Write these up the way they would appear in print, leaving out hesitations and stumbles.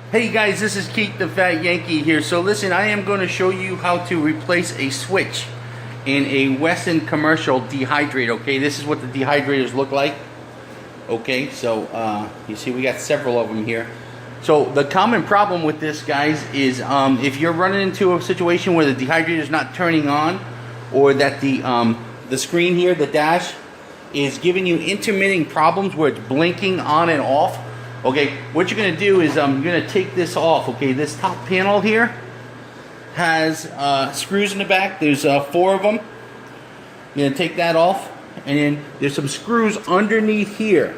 Hey guys, this is Keith the Fat Yankee here. So listen, I am going to show you how to replace a switch in a Weston commercial dehydrator. Okay, this is what the dehydrators look like. Okay, so you see we got several of them here. So the common problem with this, guys, is if you're running into a situation where the dehydrator is not turning on, or that the screen here, the dash, is giving you intermittent problems where it's blinking on and off. Okay, what you're going to do is you're going to take this off. Okay, this top panel here has screws in the back. There's 4 of them. You're going to take that off, and then there's some screws underneath here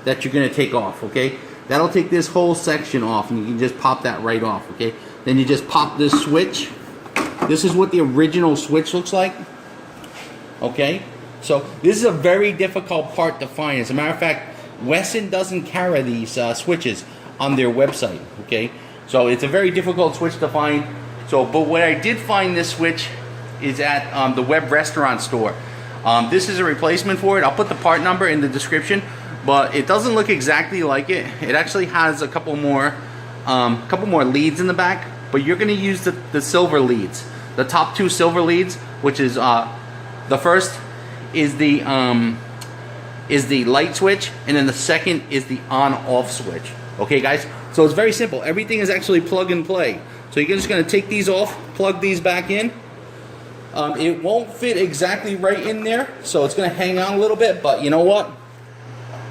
that you're going to take off. Okay, that'll take this whole section off, and you can just pop that right off. Okay, then you just pop this switch. This is what the original switch looks like. Okay, so this is a very difficult part to find. As a matter of fact, Weston doesn't carry these switches on their website. Okay, so it's a very difficult switch to find. So, but what I did find this switch is at the web restaurant store. This is a replacement for it. I'll put the part number in the description, but it doesn't look exactly like it. It actually has a couple more leads in the back, but you're going to use the silver leads, the top 2 silver leads, which is the first is the light switch, and then the second is the on-off switch. Okay, guys, so it's very simple. Everything is actually plug and play. So you're just going to take these off, plug these back in. It won't fit exactly right in there, so it's going to hang on a little bit, but you know what?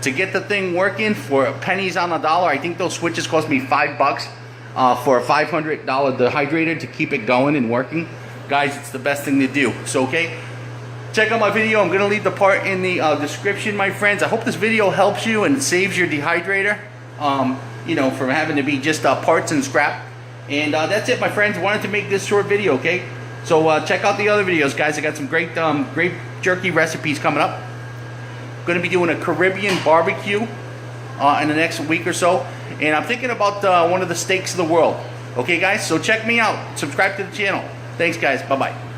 To get the thing working for pennies on the dollar, I think those switches cost me $5 for a $500 dehydrator to keep it going and working. Guys, it's the best thing to do. So, okay, check out my video. I'm going to leave the part in the description, my friends. I hope this video helps you and saves your dehydrator, you know, from having to be just parts and scrap. And that's it, my friends. Wanted to make this short video, okay? So check out the other videos, guys. I got some great jerky recipes coming up. Going to be doing a Caribbean barbecue in the next week or so. And I'm thinking about one of the steaks of the world. Okay, guys? So check me out. Subscribe to the channel. Thanks, guys. Bye-bye.